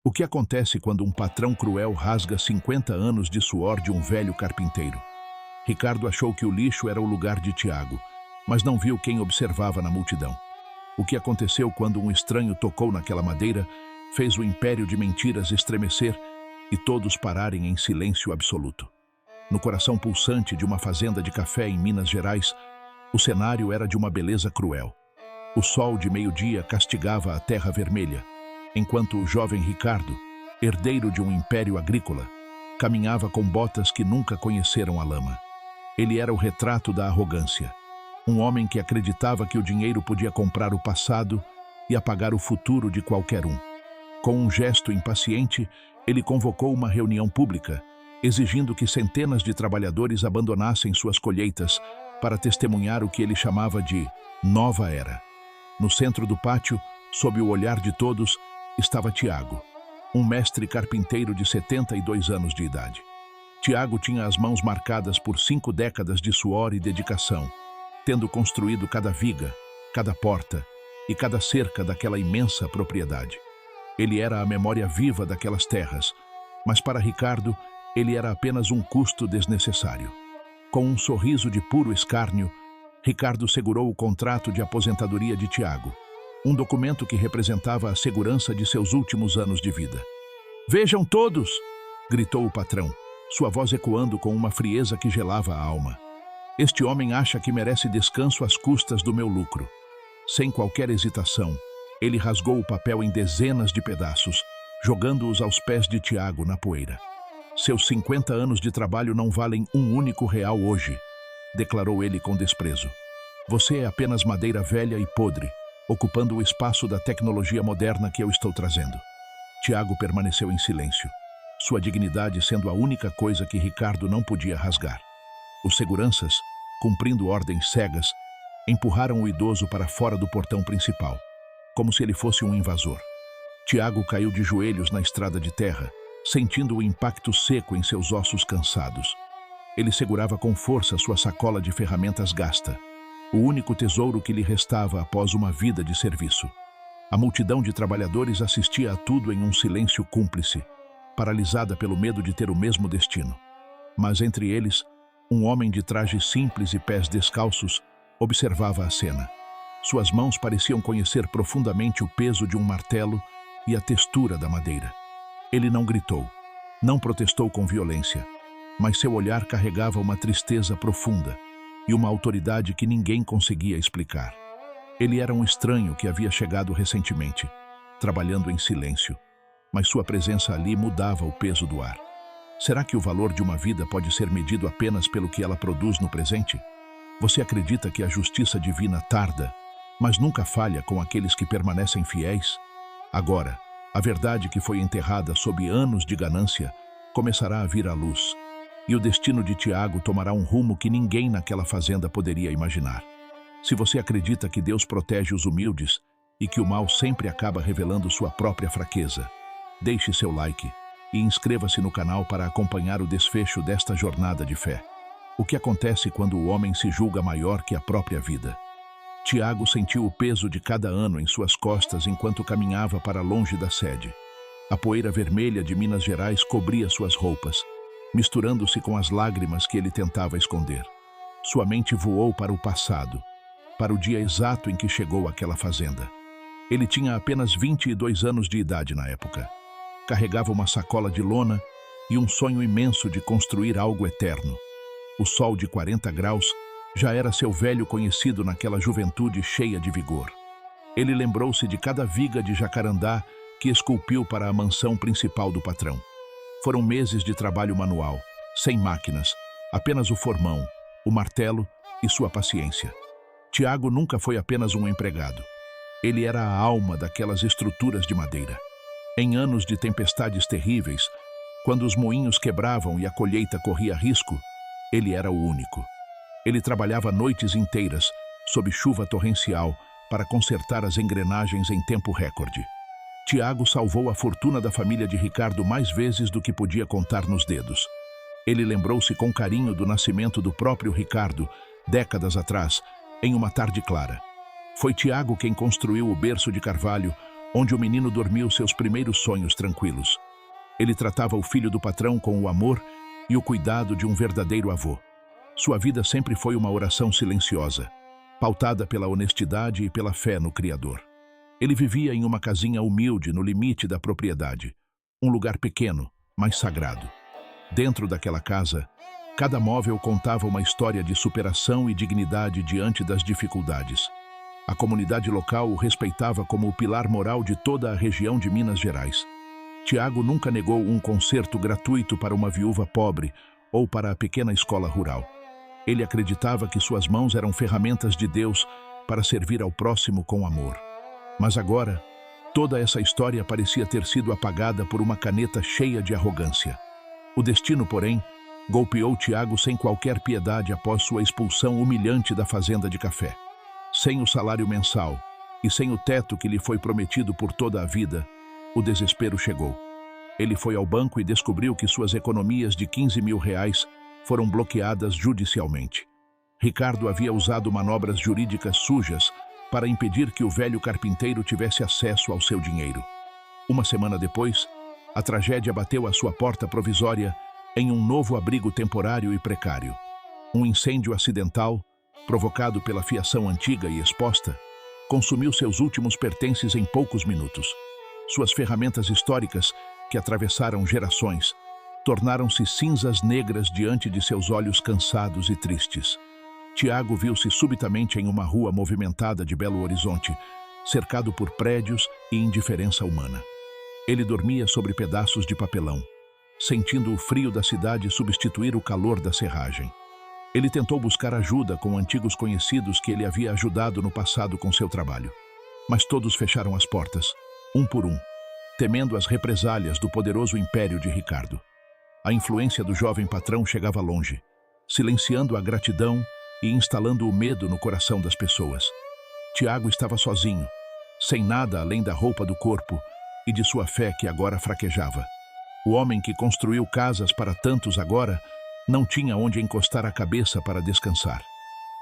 O que acontece quando um patrão cruel rasga 50 anos de suor de um velho carpinteiro? Ricardo achou que o lixo era o lugar de Tiago, mas não viu quem observava na multidão. O que aconteceu quando um estranho tocou naquela madeira fez o império de mentiras estremecer e todos pararem em silêncio absoluto. No coração pulsante de uma fazenda de café em Minas Gerais, o cenário era de uma beleza cruel. O sol de meio-dia castigava a terra vermelha, enquanto o jovem Ricardo, herdeiro de um império agrícola, caminhava com botas que nunca conheceram a lama. Ele era o retrato da arrogância, um homem que acreditava que o dinheiro podia comprar o passado e apagar o futuro de qualquer um. Com um gesto impaciente, ele convocou uma reunião pública, exigindo que centenas de trabalhadores abandonassem suas colheitas para testemunhar o que ele chamava de nova era. No centro do pátio, sob o olhar de todos, estava Tiago, um mestre carpinteiro de 72 anos de idade. Tiago tinha as mãos marcadas por 5 décadas de suor e dedicação, tendo construído cada viga, cada porta e cada cerca daquela imensa propriedade. Ele era a memória viva daquelas terras, mas para Ricardo, ele era apenas um custo desnecessário. Com um sorriso de puro escárnio, Ricardo segurou o contrato de aposentadoria de Tiago, um documento que representava a segurança de seus últimos anos de vida. "Vejam todos!" gritou o patrão, sua voz ecoando com uma frieza que gelava a alma. "Este homem acha que merece descanso às custas do meu lucro." Sem qualquer hesitação, ele rasgou o papel em dezenas de pedaços, jogando-os aos pés de Tiago na poeira. "Seus 50 anos de trabalho não valem um único real hoje", declarou ele com desprezo. "Você é apenas madeira velha e podre, ocupando o espaço da tecnologia moderna que eu estou trazendo." Tiago permaneceu em silêncio, sua dignidade sendo a única coisa que Ricardo não podia rasgar. Os seguranças, cumprindo ordens cegas, empurraram o idoso para fora do portão principal, como se ele fosse um invasor. Tiago caiu de joelhos na estrada de terra, sentindo o impacto seco em seus ossos cansados. Ele segurava com força sua sacola de ferramentas gasta, o único tesouro que lhe restava após uma vida de serviço. A multidão de trabalhadores assistia a tudo em um silêncio cúmplice, paralisada pelo medo de ter o mesmo destino. Mas entre eles, um homem de traje simples e pés descalços observava a cena. Suas mãos pareciam conhecer profundamente o peso de um martelo e a textura da madeira. Ele não gritou, não protestou com violência, mas seu olhar carregava uma tristeza profunda e uma autoridade que ninguém conseguia explicar. Ele era um estranho que havia chegado recentemente, trabalhando em silêncio, mas sua presença ali mudava o peso do ar. Será que o valor de uma vida pode ser medido apenas pelo que ela produz no presente? Você acredita que a justiça divina tarda, mas nunca falha com aqueles que permanecem fiéis? Agora, a verdade que foi enterrada sob anos de ganância começará a vir à luz, e o destino de Tiago tomará um rumo que ninguém naquela fazenda poderia imaginar. Se você acredita que Deus protege os humildes e que o mal sempre acaba revelando sua própria fraqueza, deixe seu like e inscreva-se no canal para acompanhar o desfecho desta jornada de fé. O que acontece quando o homem se julga maior que a própria vida? Tiago sentiu o peso de cada ano em suas costas enquanto caminhava para longe da sede. A poeira vermelha de Minas Gerais cobria suas roupas, misturando-se com as lágrimas que ele tentava esconder. Sua mente voou para o passado, para o dia exato em que chegou àquela fazenda. Ele tinha apenas 22 anos de idade na época. Carregava uma sacola de lona e um sonho imenso de construir algo eterno. O sol de 40 graus já era seu velho conhecido naquela juventude cheia de vigor. Ele lembrou-se de cada viga de jacarandá que esculpiu para a mansão principal do patrão. Foram meses de trabalho manual, sem máquinas, apenas o formão, o martelo e sua paciência. Tiago nunca foi apenas um empregado. Ele era a alma daquelas estruturas de madeira. Em anos de tempestades terríveis, quando os moinhos quebravam e a colheita corria risco, ele era o único. Ele trabalhava noites inteiras, sob chuva torrencial, para consertar as engrenagens em tempo recorde. Tiago salvou a fortuna da família de Ricardo mais vezes do que podia contar nos dedos. Ele lembrou-se com carinho do nascimento do próprio Ricardo, décadas atrás, em uma tarde clara. Foi Tiago quem construiu o berço de carvalho, onde o menino dormiu seus primeiros sonhos tranquilos. Ele tratava o filho do patrão com o amor e o cuidado de um verdadeiro avô. Sua vida sempre foi uma oração silenciosa, pautada pela honestidade e pela fé no Criador. Ele vivia em uma casinha humilde no limite da propriedade, um lugar pequeno, mas sagrado. Dentro daquela casa, cada móvel contava uma história de superação e dignidade diante das dificuldades. A comunidade local o respeitava como o pilar moral de toda a região de Minas Gerais. Tiago nunca negou um concerto gratuito para uma viúva pobre ou para a pequena escola rural. Ele acreditava que suas mãos eram ferramentas de Deus para servir ao próximo com amor. Mas agora, toda essa história parecia ter sido apagada por uma caneta cheia de arrogância. O destino, porém, golpeou Tiago sem qualquer piedade após sua expulsão humilhante da fazenda de café. Sem o salário mensal e sem o teto que lhe foi prometido por toda a vida, o desespero chegou. Ele foi ao banco e descobriu que suas economias de R$ 15.000 foram bloqueadas judicialmente. Ricardo havia usado manobras jurídicas sujas para impedir que o velho carpinteiro tivesse acesso ao seu dinheiro. Uma semana depois, a tragédia bateu à sua porta provisória em um novo abrigo temporário e precário. Um incêndio acidental, provocado pela fiação antiga e exposta, consumiu seus últimos pertences em poucos minutos. Suas ferramentas históricas, que atravessaram gerações, tornaram-se cinzas negras diante de seus olhos cansados e tristes. Tiago viu-se subitamente em uma rua movimentada de Belo Horizonte, cercado por prédios e indiferença humana. Ele dormia sobre pedaços de papelão, sentindo o frio da cidade substituir o calor da serragem. Ele tentou buscar ajuda com antigos conhecidos que ele havia ajudado no passado com seu trabalho. Mas todos fecharam as portas, um por um, temendo as represálias do poderoso império de Ricardo. A influência do jovem patrão chegava longe, silenciando a gratidão e instalando o medo no coração das pessoas. Tiago estava sozinho, sem nada além da roupa do corpo e de sua fé que agora fraquejava. O homem que construiu casas para tantos agora não tinha onde encostar a cabeça para descansar.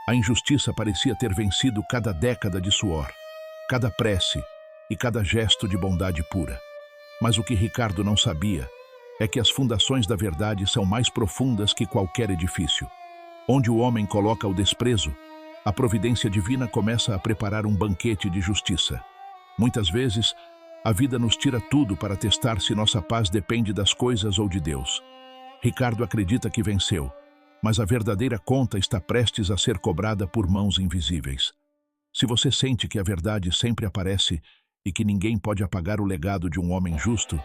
A injustiça parecia ter vencido cada década de suor, cada prece e cada gesto de bondade pura. Mas o que Ricardo não sabia é que as fundações da verdade são mais profundas que qualquer edifício. Onde o homem coloca o desprezo, a providência divina começa a preparar um banquete de justiça. Muitas vezes, a vida nos tira tudo para testar se nossa paz depende das coisas ou de Deus. Ricardo acredita que venceu, mas a verdadeira conta está prestes a ser cobrada por mãos invisíveis. Se você sente que a verdade sempre aparece e que ninguém pode apagar o legado de um homem justo,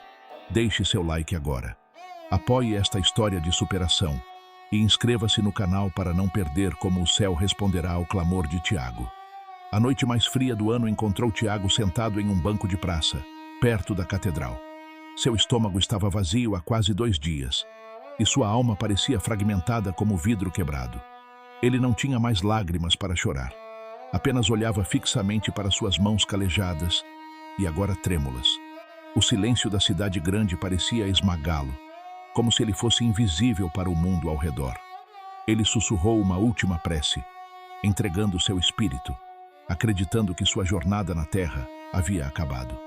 deixe seu like agora. Apoie esta história de superação e inscreva-se no canal para não perder como o céu responderá ao clamor de Tiago. A noite mais fria do ano encontrou Tiago sentado em um banco de praça, perto da catedral. Seu estômago estava vazio há quase 2 dias, e sua alma parecia fragmentada como vidro quebrado. Ele não tinha mais lágrimas para chorar. Apenas olhava fixamente para suas mãos calejadas e agora trêmulas. O silêncio da cidade grande parecia esmagá-lo, como se ele fosse invisível para o mundo ao redor. Ele sussurrou uma última prece, entregando seu espírito, acreditando que sua jornada na terra havia acabado.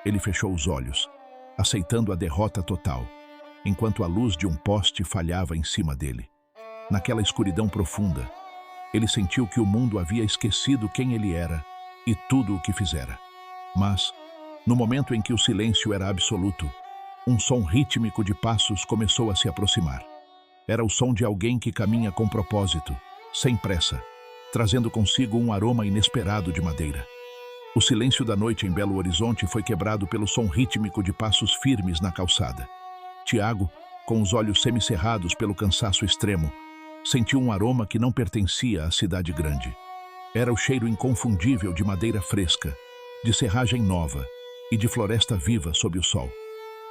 Ele fechou os olhos, aceitando a derrota total, enquanto a luz de um poste falhava em cima dele. Naquela escuridão profunda, ele sentiu que o mundo havia esquecido quem ele era e tudo o que fizera. Mas, no momento em que o silêncio era absoluto, um som rítmico de passos começou a se aproximar. Era o som de alguém que caminha com propósito, sem pressa, trazendo consigo um aroma inesperado de madeira. O silêncio da noite em Belo Horizonte foi quebrado pelo som rítmico de passos firmes na calçada. Tiago, com os olhos semicerrados pelo cansaço extremo, sentiu um aroma que não pertencia à cidade grande. Era o cheiro inconfundível de madeira fresca, de serragem nova e de floresta viva sob o sol.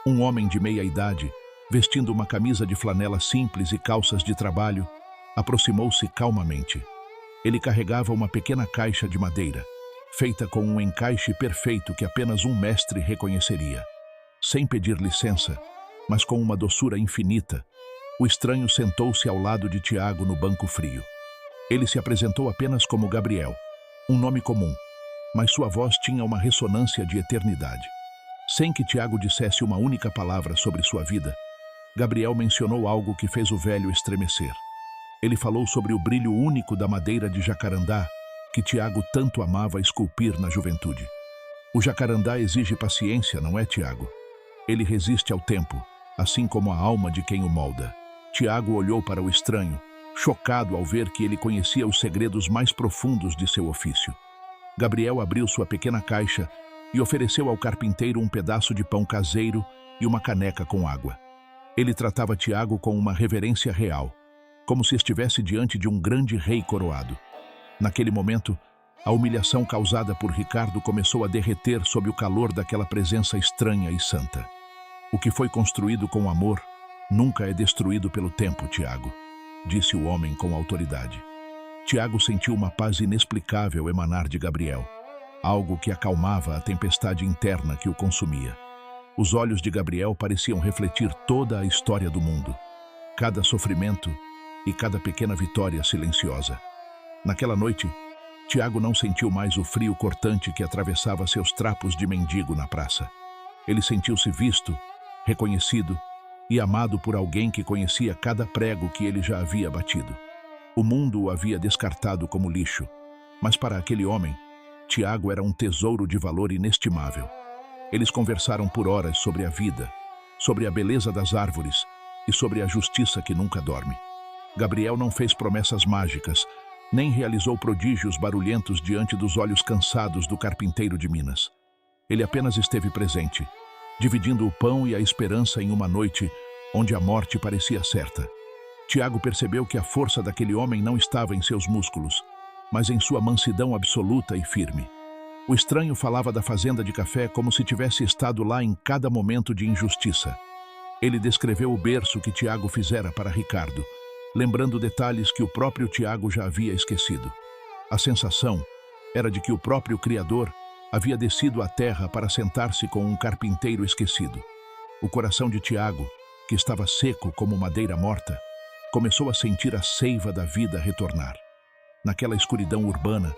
Um homem de meia idade, vestindo uma camisa de flanela simples e calças de trabalho, aproximou-se calmamente. Ele carregava uma pequena caixa de madeira, feita com um encaixe perfeito que apenas um mestre reconheceria. Sem pedir licença, mas com uma doçura infinita, o estranho sentou-se ao lado de Tiago no banco frio. Ele se apresentou apenas como Gabriel, um nome comum, mas sua voz tinha uma ressonância de eternidade. Sem que Tiago dissesse uma única palavra sobre sua vida, Gabriel mencionou algo que fez o velho estremecer. Ele falou sobre o brilho único da madeira de jacarandá que Tiago tanto amava esculpir na juventude. O jacarandá exige paciência, não é, Tiago? Ele resiste ao tempo, assim como a alma de quem o molda. Tiago olhou para o estranho, chocado ao ver que ele conhecia os segredos mais profundos de seu ofício. Gabriel abriu sua pequena caixa e ofereceu ao carpinteiro um pedaço de pão caseiro e uma caneca com água. Ele tratava Tiago com uma reverência real, como se estivesse diante de um grande rei coroado. Naquele momento, a humilhação causada por Ricardo começou a derreter sob o calor daquela presença estranha e santa. O que foi construído com amor nunca é destruído pelo tempo, Tiago, disse o homem com autoridade. Tiago sentiu uma paz inexplicável emanar de Gabriel, algo que acalmava a tempestade interna que o consumia. Os olhos de Gabriel pareciam refletir toda a história do mundo, cada sofrimento e cada pequena vitória silenciosa. Naquela noite, Tiago não sentiu mais o frio cortante que atravessava seus trapos de mendigo na praça. Ele sentiu-se visto, reconhecido e amado por alguém que conhecia cada prego que ele já havia batido. O mundo o havia descartado como lixo, mas para aquele homem, Tiago era um tesouro de valor inestimável. Eles conversaram por horas sobre a vida, sobre a beleza das árvores e sobre a justiça que nunca dorme. Gabriel não fez promessas mágicas, nem realizou prodígios barulhentos diante dos olhos cansados do carpinteiro de Minas. Ele apenas esteve presente, dividindo o pão e a esperança em uma noite onde a morte parecia certa. Tiago percebeu que a força daquele homem não estava em seus músculos, mas em sua mansidão absoluta e firme. O estranho falava da fazenda de café como se tivesse estado lá em cada momento de injustiça. Ele descreveu o berço que Tiago fizera para Ricardo, lembrando detalhes que o próprio Tiago já havia esquecido. A sensação era de que o próprio Criador havia descido à terra para sentar-se com um carpinteiro esquecido. O coração de Tiago, que estava seco como madeira morta, começou a sentir a seiva da vida retornar. Naquela escuridão urbana,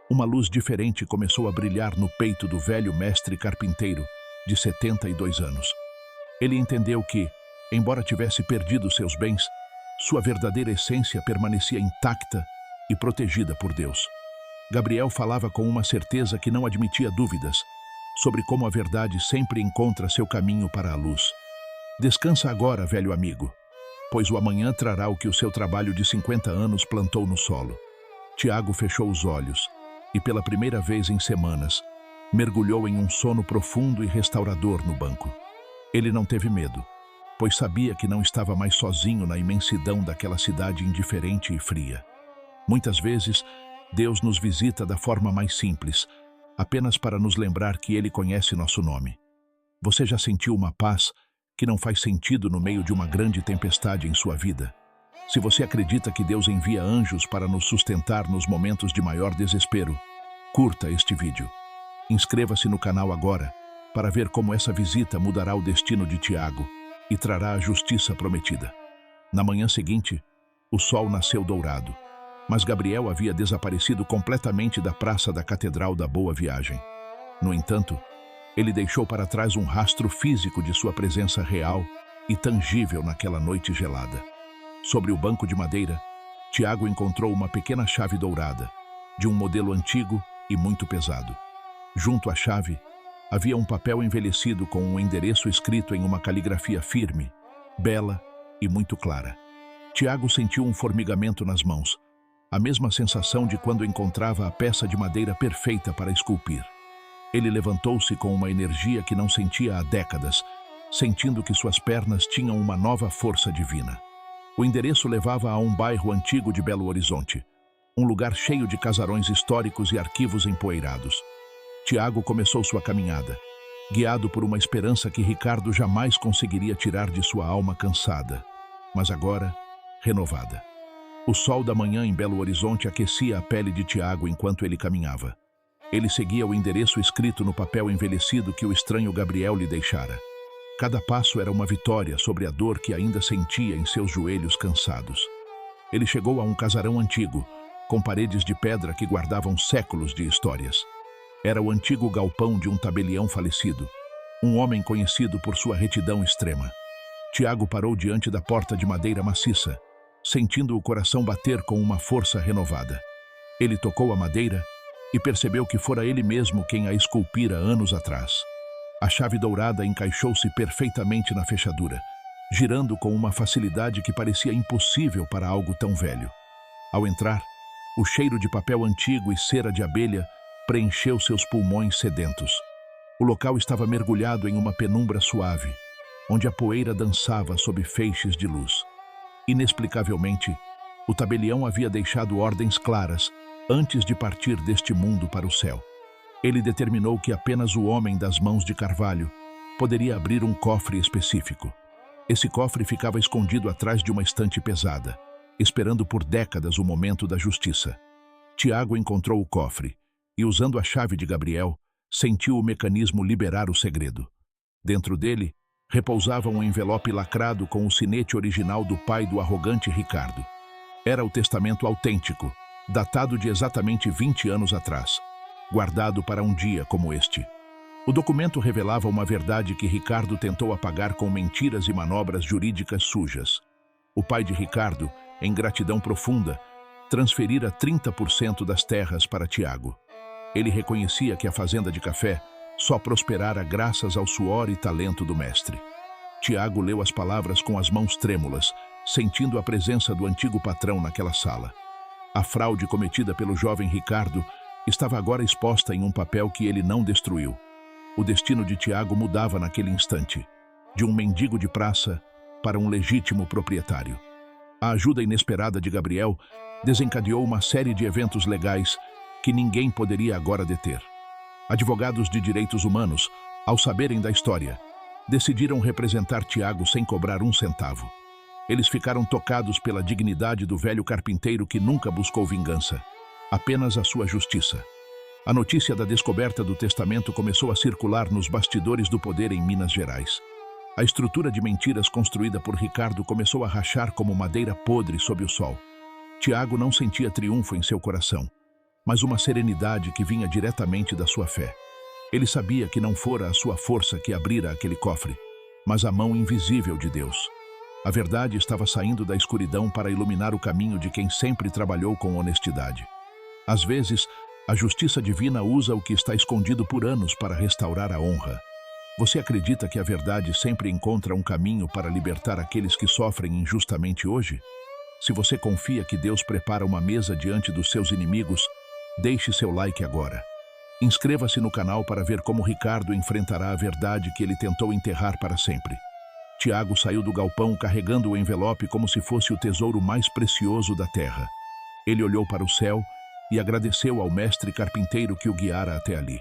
uma luz diferente começou a brilhar no peito do velho mestre carpinteiro, de 72 anos. Ele entendeu que, embora tivesse perdido seus bens, sua verdadeira essência permanecia intacta e protegida por Deus. Gabriel falava com uma certeza que não admitia dúvidas, sobre como a verdade sempre encontra seu caminho para a luz. Descansa agora, velho amigo, pois o amanhã trará o que o seu trabalho de 50 anos plantou no solo. Tiago fechou os olhos e, pela primeira vez em semanas, mergulhou em um sono profundo e restaurador no banco. Ele não teve medo, pois sabia que não estava mais sozinho na imensidão daquela cidade indiferente e fria. Muitas vezes, Deus nos visita da forma mais simples, apenas para nos lembrar que Ele conhece nosso nome. Você já sentiu uma paz que não faz sentido no meio de uma grande tempestade em sua vida? Se você acredita que Deus envia anjos para nos sustentar nos momentos de maior desespero, curta este vídeo. Inscreva-se no canal agora para ver como essa visita mudará o destino de Tiago e trará a justiça prometida. Na manhã seguinte, o sol nasceu dourado, mas Gabriel havia desaparecido completamente da praça da Catedral da Boa Viagem. No entanto, ele deixou para trás um rastro físico de sua presença real e tangível naquela noite gelada. Sobre o banco de madeira, Tiago encontrou uma pequena chave dourada, de um modelo antigo e muito pesado. Junto à chave, havia um papel envelhecido com um endereço escrito em uma caligrafia firme, bela e muito clara. Tiago sentiu um formigamento nas mãos, a mesma sensação de quando encontrava a peça de madeira perfeita para esculpir. Ele levantou-se com uma energia que não sentia há décadas, sentindo que suas pernas tinham uma nova força divina. O endereço levava a um bairro antigo de Belo Horizonte, um lugar cheio de casarões históricos e arquivos empoeirados. Tiago começou sua caminhada, guiado por uma esperança que Ricardo jamais conseguiria tirar de sua alma cansada, mas agora renovada. O sol da manhã em Belo Horizonte aquecia a pele de Tiago enquanto ele caminhava. Ele seguia o endereço escrito no papel envelhecido que o estranho Gabriel lhe deixara. Cada passo era uma vitória sobre a dor que ainda sentia em seus joelhos cansados. Ele chegou a um casarão antigo, com paredes de pedra que guardavam séculos de histórias. Era o antigo galpão de um tabelião falecido, um homem conhecido por sua retidão extrema. Tiago parou diante da porta de madeira maciça, sentindo o coração bater com uma força renovada. Ele tocou a madeira e percebeu que fora ele mesmo quem a esculpira anos atrás. A chave dourada encaixou-se perfeitamente na fechadura, girando com uma facilidade que parecia impossível para algo tão velho. Ao entrar, o cheiro de papel antigo e cera de abelha preencheu seus pulmões sedentos. O local estava mergulhado em uma penumbra suave, onde a poeira dançava sob feixes de luz. Inexplicavelmente, o tabelião havia deixado ordens claras antes de partir deste mundo para o céu. Ele determinou que apenas o homem das mãos de carvalho poderia abrir um cofre específico. Esse cofre ficava escondido atrás de uma estante pesada, esperando por décadas o momento da justiça. Tiago encontrou o cofre e, usando a chave de Gabriel, sentiu o mecanismo liberar o segredo. Dentro dele, repousava um envelope lacrado com o sinete original do pai do arrogante Ricardo. Era o testamento autêntico, datado de exatamente 20 anos atrás, guardado para um dia como este. O documento revelava uma verdade que Ricardo tentou apagar com mentiras e manobras jurídicas sujas. O pai de Ricardo, em gratidão profunda, transferira 30% das terras para Tiago. Ele reconhecia que a fazenda de café só prosperara graças ao suor e talento do mestre. Tiago leu as palavras com as mãos trêmulas, sentindo a presença do antigo patrão naquela sala. A fraude cometida pelo jovem Ricardo estava agora exposta em um papel que ele não destruiu. O destino de Tiago mudava naquele instante, de um mendigo de praça para um legítimo proprietário. A ajuda inesperada de Gabriel desencadeou uma série de eventos legais que ninguém poderia agora deter. Advogados de direitos humanos, ao saberem da história, decidiram representar Tiago sem cobrar um centavo. Eles ficaram tocados pela dignidade do velho carpinteiro que nunca buscou vingança, apenas a sua justiça. A notícia da descoberta do testamento começou a circular nos bastidores do poder em Minas Gerais. A estrutura de mentiras construída por Ricardo começou a rachar como madeira podre sob o sol. Tiago não sentia triunfo em seu coração, mas uma serenidade que vinha diretamente da sua fé. Ele sabia que não fora a sua força que abrira aquele cofre, mas a mão invisível de Deus. A verdade estava saindo da escuridão para iluminar o caminho de quem sempre trabalhou com honestidade. Às vezes, a justiça divina usa o que está escondido por anos para restaurar a honra. Você acredita que a verdade sempre encontra um caminho para libertar aqueles que sofrem injustamente hoje? Se você confia que Deus prepara uma mesa diante dos seus inimigos, deixe seu like agora. Inscreva-se no canal para ver como Ricardo enfrentará a verdade que ele tentou enterrar para sempre. Tiago saiu do galpão carregando o envelope como se fosse o tesouro mais precioso da terra. Ele olhou para o céu e agradeceu ao mestre carpinteiro que o guiara até ali.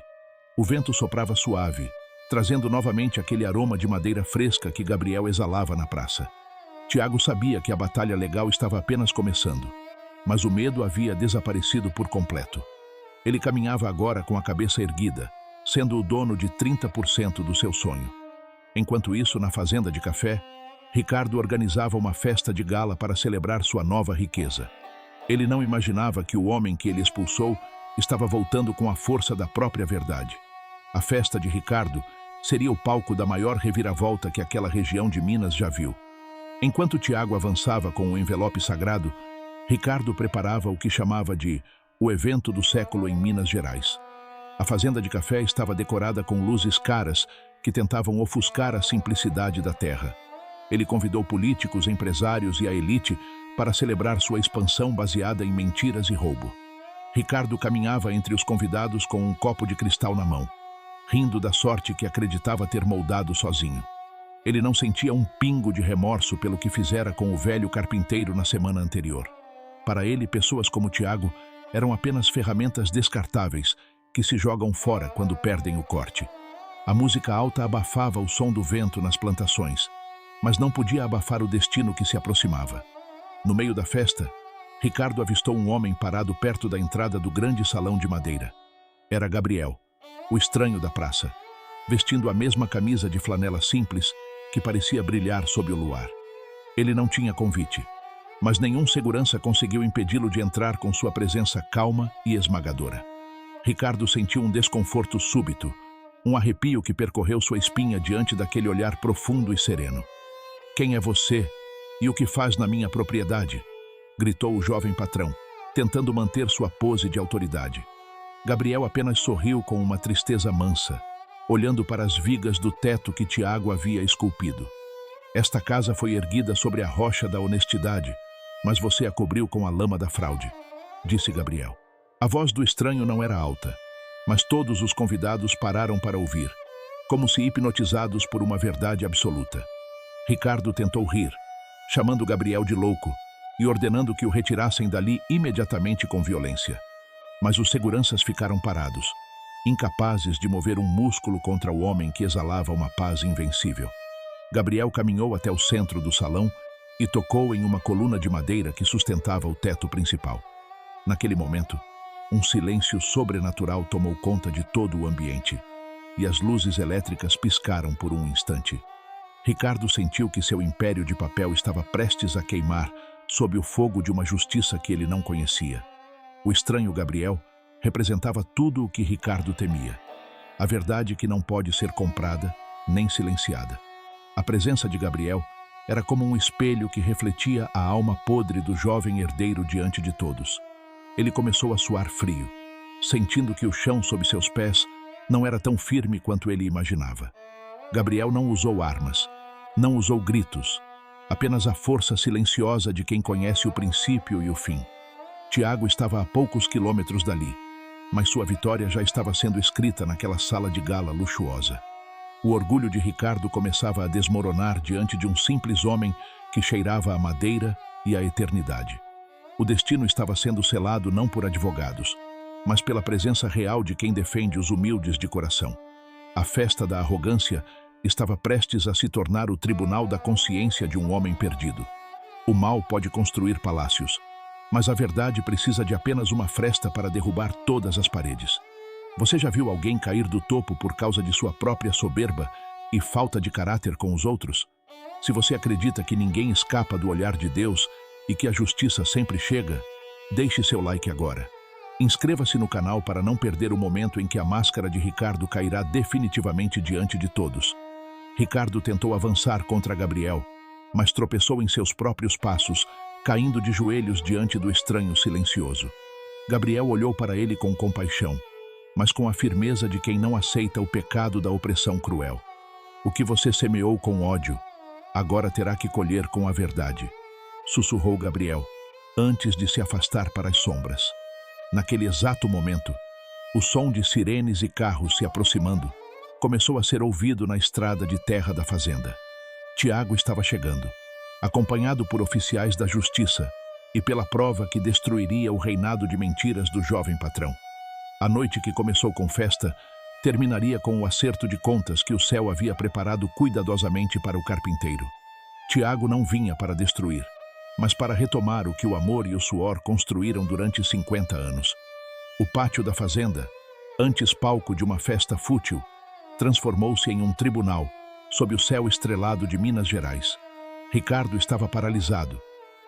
O vento soprava suave, trazendo novamente aquele aroma de madeira fresca que Gabriel exalava na praça. Tiago sabia que a batalha legal estava apenas começando, mas o medo havia desaparecido por completo. Ele caminhava agora com a cabeça erguida, sendo o dono de 30% do seu sonho. Enquanto isso, na fazenda de café, Ricardo organizava uma festa de gala para celebrar sua nova riqueza. Ele não imaginava que o homem que ele expulsou estava voltando com a força da própria verdade. A festa de Ricardo seria o palco da maior reviravolta que aquela região de Minas já viu. Enquanto Tiago avançava com o envelope sagrado, Ricardo preparava o que chamava de o evento do século em Minas Gerais. A fazenda de café estava decorada com luzes caras que tentavam ofuscar a simplicidade da terra. Ele convidou políticos, empresários e a elite para celebrar sua expansão baseada em mentiras e roubo. Ricardo caminhava entre os convidados com um copo de cristal na mão, rindo da sorte que acreditava ter moldado sozinho. Ele não sentia um pingo de remorso pelo que fizera com o velho carpinteiro na semana anterior. Para ele, pessoas como Tiago eram apenas ferramentas descartáveis que se jogam fora quando perdem o corte. A música alta abafava o som do vento nas plantações, mas não podia abafar o destino que se aproximava. No meio da festa, Ricardo avistou um homem parado perto da entrada do grande salão de madeira. Era Gabriel, o estranho da praça, vestindo a mesma camisa de flanela simples que parecia brilhar sob o luar. Ele não tinha convite, mas nenhum segurança conseguiu impedi-lo de entrar com sua presença calma e esmagadora. Ricardo sentiu um desconforto súbito, um arrepio que percorreu sua espinha diante daquele olhar profundo e sereno. "Quem é você e o que faz na minha propriedade?" gritou o jovem patrão, tentando manter sua pose de autoridade. Gabriel apenas sorriu com uma tristeza mansa, olhando para as vigas do teto que Tiago havia esculpido. "Esta casa foi erguida sobre a rocha da honestidade, mas você a cobriu com a lama da fraude", disse Gabriel. A voz do estranho não era alta, mas todos os convidados pararam para ouvir, como se hipnotizados por uma verdade absoluta. Ricardo tentou rir, chamando Gabriel de louco e ordenando que o retirassem dali imediatamente com violência. Mas os seguranças ficaram parados, incapazes de mover um músculo contra o homem que exalava uma paz invencível. Gabriel caminhou até o centro do salão e tocou em uma coluna de madeira que sustentava o teto principal. Naquele momento, um silêncio sobrenatural tomou conta de todo o ambiente, e as luzes elétricas piscaram por um instante. Ricardo sentiu que seu império de papel estava prestes a queimar sob o fogo de uma justiça que ele não conhecia. O estranho Gabriel representava tudo o que Ricardo temia. A verdade que não pode ser comprada nem silenciada. A presença de Gabriel era como um espelho que refletia a alma podre do jovem herdeiro diante de todos. Ele começou a suar frio, sentindo que o chão sob seus pés não era tão firme quanto ele imaginava. Gabriel não usou armas, não usou gritos, apenas a força silenciosa de quem conhece o princípio e o fim. Tiago estava a poucos quilômetros dali, mas sua vitória já estava sendo escrita naquela sala de gala luxuosa. O orgulho de Ricardo começava a desmoronar diante de um simples homem que cheirava a madeira e a eternidade. O destino estava sendo selado não por advogados, mas pela presença real de quem defende os humildes de coração. A festa da arrogância estava prestes a se tornar o tribunal da consciência de um homem perdido. O mal pode construir palácios, mas a verdade precisa de apenas uma fresta para derrubar todas as paredes. Você já viu alguém cair do topo por causa de sua própria soberba e falta de caráter com os outros? Se você acredita que ninguém escapa do olhar de Deus e que a justiça sempre chega, deixe seu like agora. Inscreva-se no canal para não perder o momento em que a máscara de Ricardo cairá definitivamente diante de todos. Ricardo tentou avançar contra Gabriel, mas tropeçou em seus próprios passos, caindo de joelhos diante do estranho silencioso. Gabriel olhou para ele com compaixão, mas com a firmeza de quem não aceita o pecado da opressão cruel. "O que você semeou com ódio, agora terá que colher com a verdade", sussurrou Gabriel, antes de se afastar para as sombras. Naquele exato momento, o som de sirenes e carros se aproximando começou a ser ouvido na estrada de terra da fazenda. Tiago estava chegando, acompanhado por oficiais da justiça e pela prova que destruiria o reinado de mentiras do jovem patrão. A noite que começou com festa terminaria com o acerto de contas que o céu havia preparado cuidadosamente para o carpinteiro. Tiago não vinha para destruir, mas para retomar o que o amor e o suor construíram durante 50 anos. O pátio da fazenda, antes palco de uma festa fútil, transformou-se em um tribunal, sob o céu estrelado de Minas Gerais. Ricardo estava paralisado,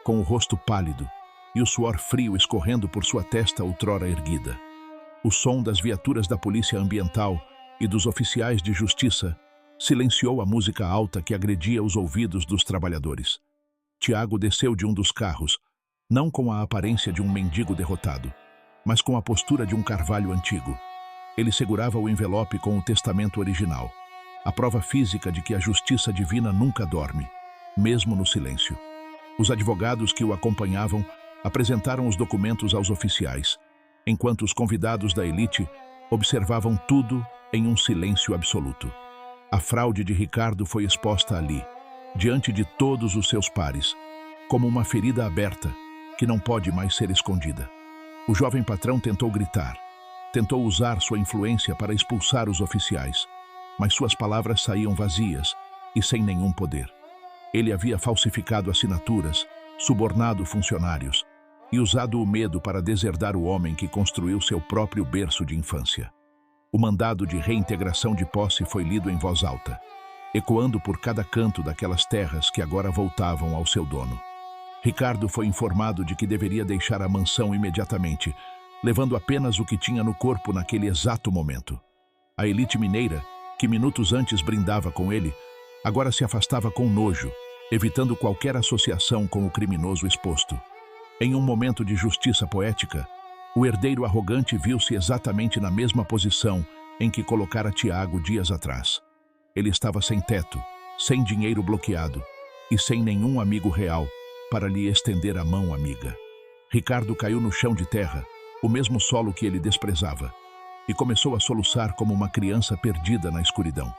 com o rosto pálido e o suor frio escorrendo por sua testa outrora erguida. O som das viaturas da polícia ambiental e dos oficiais de justiça silenciou a música alta que agredia os ouvidos dos trabalhadores. Tiago desceu de um dos carros, não com a aparência de um mendigo derrotado, mas com a postura de um carvalho antigo. Ele segurava o envelope com o testamento original, a prova física de que a justiça divina nunca dorme, mesmo no silêncio. Os advogados que o acompanhavam apresentaram os documentos aos oficiais, enquanto os convidados da elite observavam tudo em um silêncio absoluto. A fraude de Ricardo foi exposta ali, diante de todos os seus pares, como uma ferida aberta que não pode mais ser escondida. O jovem patrão tentou gritar, tentou usar sua influência para expulsar os oficiais, mas suas palavras saíam vazias e sem nenhum poder. Ele havia falsificado assinaturas, subornado funcionários e usado o medo para deserdar o homem que construiu seu próprio berço de infância. O mandado de reintegração de posse foi lido em voz alta, ecoando por cada canto daquelas terras que agora voltavam ao seu dono. Ricardo foi informado de que deveria deixar a mansão imediatamente, levando apenas o que tinha no corpo naquele exato momento. A elite mineira, que minutos antes brindava com ele, agora se afastava com nojo, evitando qualquer associação com o criminoso exposto. Em um momento de justiça poética, o herdeiro arrogante viu-se exatamente na mesma posição em que colocara Tiago dias atrás. Ele estava sem teto, sem dinheiro bloqueado e sem nenhum amigo real para lhe estender a mão amiga. Ricardo caiu no chão de terra, o mesmo solo que ele desprezava, e começou a soluçar como uma criança perdida na escuridão.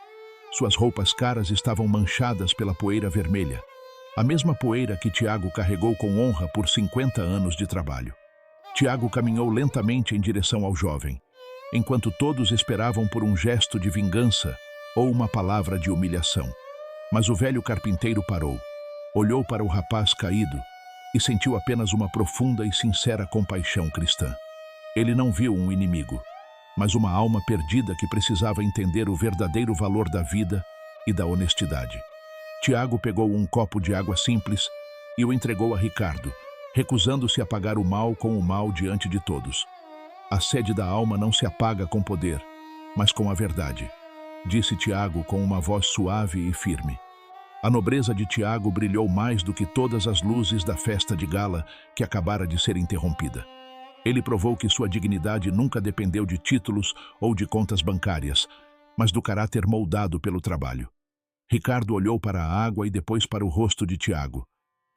Suas roupas caras estavam manchadas pela poeira vermelha, a mesma poeira que Tiago carregou com honra por 50 anos de trabalho. Tiago caminhou lentamente em direção ao jovem, enquanto todos esperavam por um gesto de vingança ou uma palavra de humilhação. Mas o velho carpinteiro parou, olhou para o rapaz caído e sentiu apenas uma profunda e sincera compaixão cristã. Ele não viu um inimigo, mas uma alma perdida que precisava entender o verdadeiro valor da vida e da honestidade. Tiago pegou um copo de água simples e o entregou a Ricardo, recusando-se a pagar o mal com o mal diante de todos. A sede da alma não se apaga com poder, mas com a verdade, disse Tiago com uma voz suave e firme. A nobreza de Tiago brilhou mais do que todas as luzes da festa de gala que acabara de ser interrompida. Ele provou que sua dignidade nunca dependeu de títulos ou de contas bancárias, mas do caráter moldado pelo trabalho. Ricardo olhou para a água e depois para o rosto de Tiago,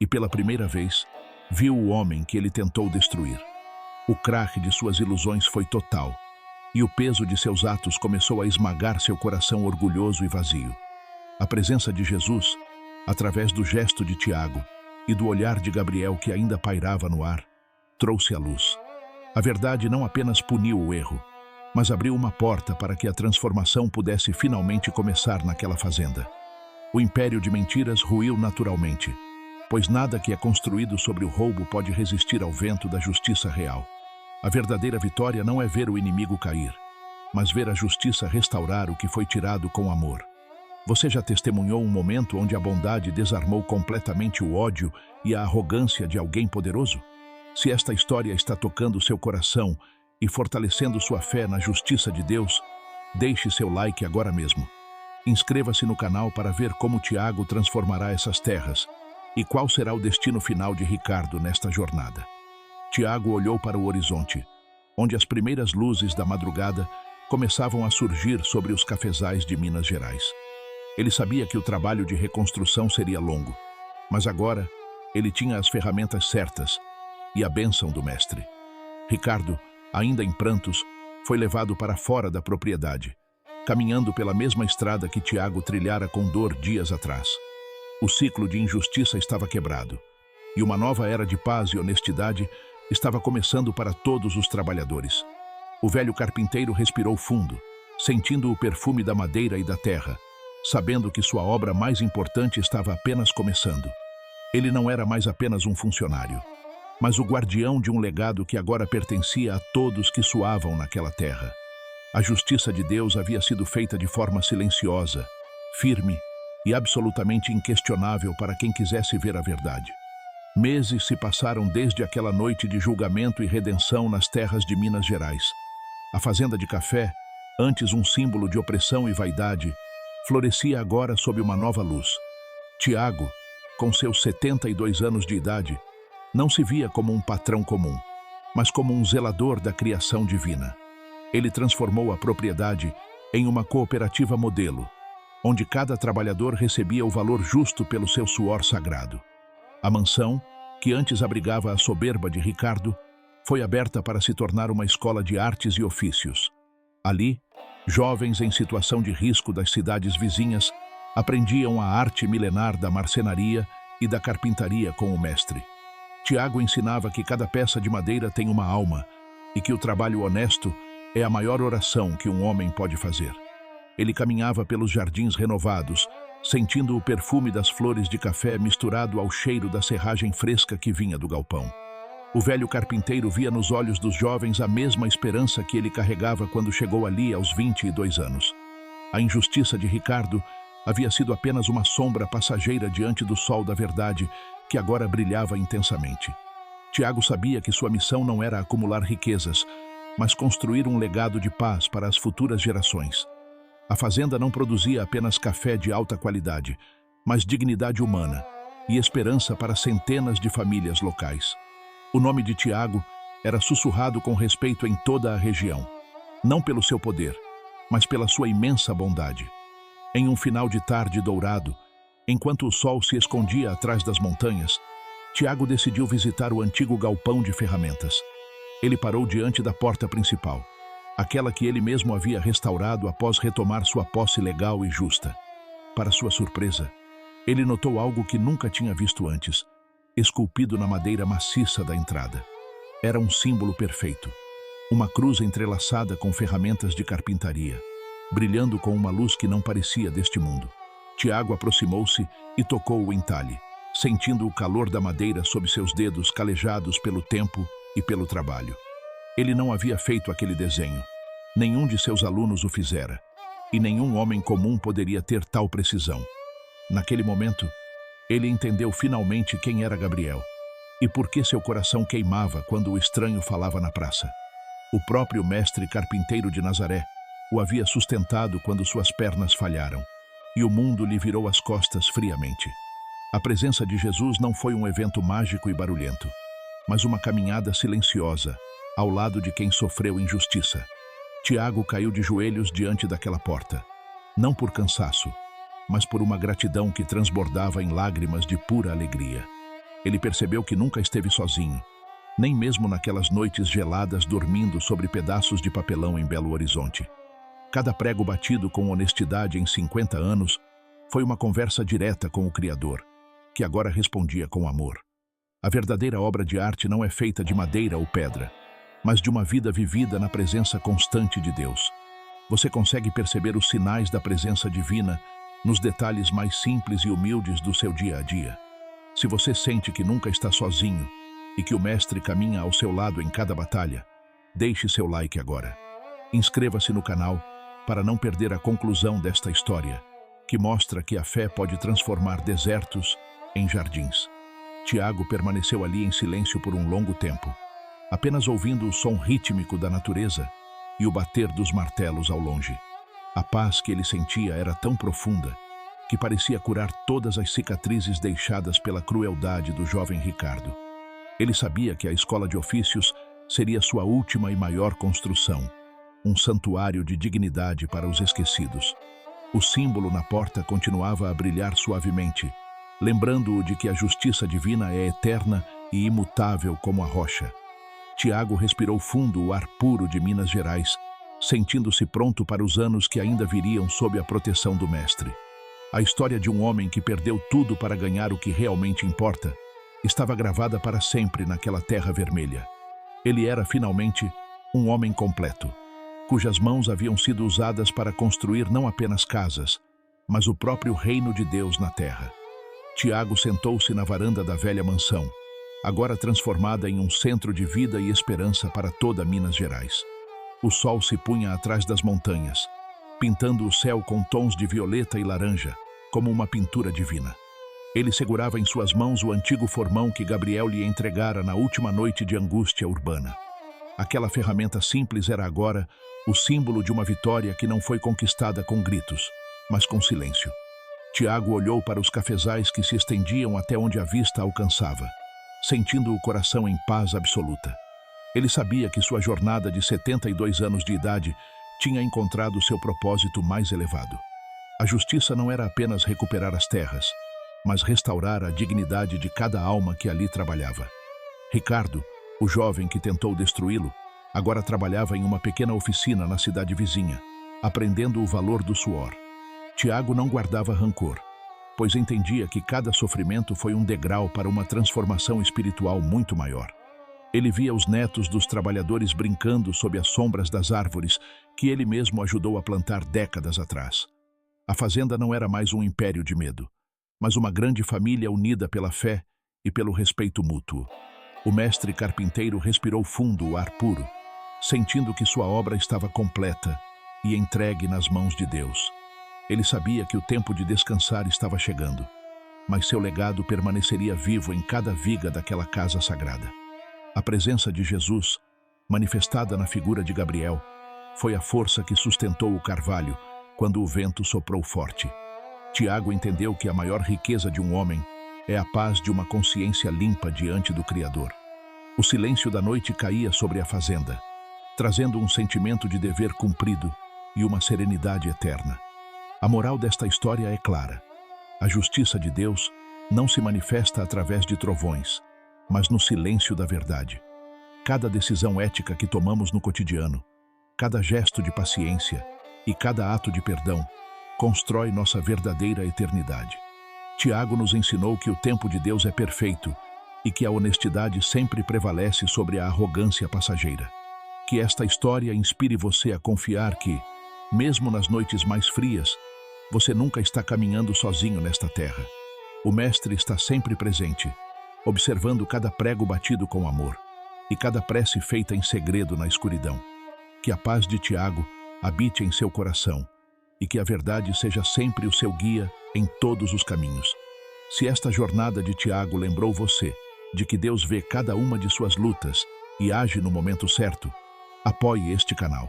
e pela primeira vez, viu o homem que ele tentou destruir. O craque de suas ilusões foi total, e o peso de seus atos começou a esmagar seu coração orgulhoso e vazio. A presença de Jesus, através do gesto de Tiago e do olhar de Gabriel que ainda pairava no ar, trouxe a luz. A verdade não apenas puniu o erro, mas abriu uma porta para que a transformação pudesse finalmente começar naquela fazenda. O império de mentiras ruiu naturalmente, pois nada que é construído sobre o roubo pode resistir ao vento da justiça real. A verdadeira vitória não é ver o inimigo cair, mas ver a justiça restaurar o que foi tirado com amor. Você já testemunhou um momento onde a bondade desarmou completamente o ódio e a arrogância de alguém poderoso? Se esta história está tocando seu coração e fortalecendo sua fé na justiça de Deus, deixe seu like agora mesmo. Inscreva-se no canal para ver como Tiago transformará essas terras e qual será o destino final de Ricardo nesta jornada. Tiago olhou para o horizonte, onde as primeiras luzes da madrugada começavam a surgir sobre os cafezais de Minas Gerais. Ele sabia que o trabalho de reconstrução seria longo, mas agora ele tinha as ferramentas certas e a bênção do mestre. Ricardo, ainda em prantos, foi levado para fora da propriedade, caminhando pela mesma estrada que Tiago trilhara com dor dias atrás. O ciclo de injustiça estava quebrado, e uma nova era de paz e honestidade estava começando para todos os trabalhadores. O velho carpinteiro respirou fundo, sentindo o perfume da madeira e da terra, sabendo que sua obra mais importante estava apenas começando. Ele não era mais apenas um funcionário, mas o guardião de um legado que agora pertencia a todos que suavam naquela terra. A justiça de Deus havia sido feita de forma silenciosa, firme e absolutamente inquestionável para quem quisesse ver a verdade. Meses se passaram desde aquela noite de julgamento e redenção nas terras de Minas Gerais. A fazenda de café, antes um símbolo de opressão e vaidade, florescia agora sob uma nova luz. Tiago, com seus 72 anos de idade, não se via como um patrão comum, mas como um zelador da criação divina. Ele transformou a propriedade em uma cooperativa modelo, onde cada trabalhador recebia o valor justo pelo seu suor sagrado. A mansão, que antes abrigava a soberba de Ricardo, foi aberta para se tornar uma escola de artes e ofícios. Ali, jovens em situação de risco das cidades vizinhas aprendiam a arte milenar da marcenaria e da carpintaria com o mestre. Tiago ensinava que cada peça de madeira tem uma alma e que o trabalho honesto é a maior oração que um homem pode fazer. Ele caminhava pelos jardins renovados, sentindo o perfume das flores de café misturado ao cheiro da serragem fresca que vinha do galpão. O velho carpinteiro via nos olhos dos jovens a mesma esperança que ele carregava quando chegou ali aos 22 anos. A injustiça de Ricardo havia sido apenas uma sombra passageira diante do sol da verdade que agora brilhava intensamente. Tiago sabia que sua missão não era acumular riquezas, mas construir um legado de paz para as futuras gerações. A fazenda não produzia apenas café de alta qualidade, mas dignidade humana e esperança para centenas de famílias locais. O nome de Tiago era sussurrado com respeito em toda a região, não pelo seu poder, mas pela sua imensa bondade. Em um final de tarde dourado, enquanto o sol se escondia atrás das montanhas, Tiago decidiu visitar o antigo galpão de ferramentas. Ele parou diante da porta principal, aquela que ele mesmo havia restaurado após retomar sua posse legal e justa. Para sua surpresa, ele notou algo que nunca tinha visto antes, esculpido na madeira maciça da entrada. Era um símbolo perfeito, uma cruz entrelaçada com ferramentas de carpintaria, brilhando com uma luz que não parecia deste mundo. Tiago aproximou-se e tocou o entalhe, sentindo o calor da madeira sob seus dedos calejados pelo tempo e pelo trabalho. Ele não havia feito aquele desenho. Nenhum de seus alunos o fizera, e nenhum homem comum poderia ter tal precisão. Naquele momento, ele entendeu finalmente quem era Gabriel e por que seu coração queimava quando o estranho falava na praça. O próprio mestre carpinteiro de Nazaré o havia sustentado quando suas pernas falharam, e o mundo lhe virou as costas friamente. A presença de Jesus não foi um evento mágico e barulhento, mas uma caminhada silenciosa, ao lado de quem sofreu injustiça. Tiago caiu de joelhos diante daquela porta, não por cansaço, mas por uma gratidão que transbordava em lágrimas de pura alegria. Ele percebeu que nunca esteve sozinho, nem mesmo naquelas noites geladas dormindo sobre pedaços de papelão em Belo Horizonte. Cada prego batido com honestidade em 50 anos foi uma conversa direta com o Criador, que agora respondia com amor. A verdadeira obra de arte não é feita de madeira ou pedra, mas de uma vida vivida na presença constante de Deus. Você consegue perceber os sinais da presença divina nos detalhes mais simples e humildes do seu dia a dia. Se você sente que nunca está sozinho e que o Mestre caminha ao seu lado em cada batalha, deixe seu like agora. Inscreva-se no canal para não perder a conclusão desta história, que mostra que a fé pode transformar desertos em jardins. Tiago permaneceu ali em silêncio por um longo tempo, apenas ouvindo o som rítmico da natureza e o bater dos martelos ao longe. A paz que ele sentia era tão profunda que parecia curar todas as cicatrizes deixadas pela crueldade do jovem Ricardo. Ele sabia que a escola de ofícios seria sua última e maior construção, um santuário de dignidade para os esquecidos. O símbolo na porta continuava a brilhar suavemente, lembrando-o de que a justiça divina é eterna e imutável como a rocha. Tiago respirou fundo o ar puro de Minas Gerais, sentindo-se pronto para os anos que ainda viriam sob a proteção do Mestre. A história de um homem que perdeu tudo para ganhar o que realmente importa estava gravada para sempre naquela terra vermelha. Ele era, finalmente, um homem completo, cujas mãos haviam sido usadas para construir não apenas casas, mas o próprio reino de Deus na terra. Tiago sentou-se na varanda da velha mansão, agora transformada em um centro de vida e esperança para toda Minas Gerais. O sol se punha atrás das montanhas, pintando o céu com tons de violeta e laranja, como uma pintura divina. Ele segurava em suas mãos o antigo formão que Gabriel lhe entregara na última noite de angústia urbana. Aquela ferramenta simples era agora o símbolo de uma vitória que não foi conquistada com gritos, mas com silêncio. Tiago olhou para os cafezais que se estendiam até onde a vista alcançava, sentindo o coração em paz absoluta. Ele sabia que sua jornada de 72 anos de idade tinha encontrado seu propósito mais elevado. A justiça não era apenas recuperar as terras, mas restaurar a dignidade de cada alma que ali trabalhava. Ricardo, o jovem que tentou destruí-lo, agora trabalhava em uma pequena oficina na cidade vizinha, aprendendo o valor do suor. Tiago não guardava rancor, pois entendia que cada sofrimento foi um degrau para uma transformação espiritual muito maior. Ele via os netos dos trabalhadores brincando sob as sombras das árvores que ele mesmo ajudou a plantar décadas atrás. A fazenda não era mais um império de medo, mas uma grande família unida pela fé e pelo respeito mútuo. O mestre carpinteiro respirou fundo o ar puro, sentindo que sua obra estava completa e entregue nas mãos de Deus. Ele sabia que o tempo de descansar estava chegando, mas seu legado permaneceria vivo em cada viga daquela casa sagrada. A presença de Jesus, manifestada na figura de Gabriel, foi a força que sustentou o carvalho quando o vento soprou forte. Tiago entendeu que a maior riqueza de um homem é a paz de uma consciência limpa diante do Criador. O silêncio da noite caía sobre a fazenda, trazendo um sentimento de dever cumprido e uma serenidade eterna. A moral desta história é clara. A justiça de Deus não se manifesta através de trovões, mas no silêncio da verdade. Cada decisão ética que tomamos no cotidiano, cada gesto de paciência e cada ato de perdão constrói nossa verdadeira eternidade. Tiago nos ensinou que o tempo de Deus é perfeito e que a honestidade sempre prevalece sobre a arrogância passageira. Que esta história inspire você a confiar que, mesmo nas noites mais frias, você nunca está caminhando sozinho nesta terra. O Mestre está sempre presente, observando cada prego batido com amor e cada prece feita em segredo na escuridão. Que a paz de Tiago habite em seu coração e que a verdade seja sempre o seu guia em todos os caminhos. Se esta jornada de Tiago lembrou você de que Deus vê cada uma de suas lutas e age no momento certo, apoie este canal.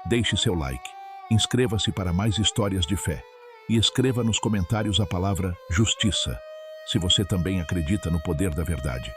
Deixe seu like, inscreva-se para mais histórias de fé e escreva nos comentários a palavra justiça, se você também acredita no poder da verdade.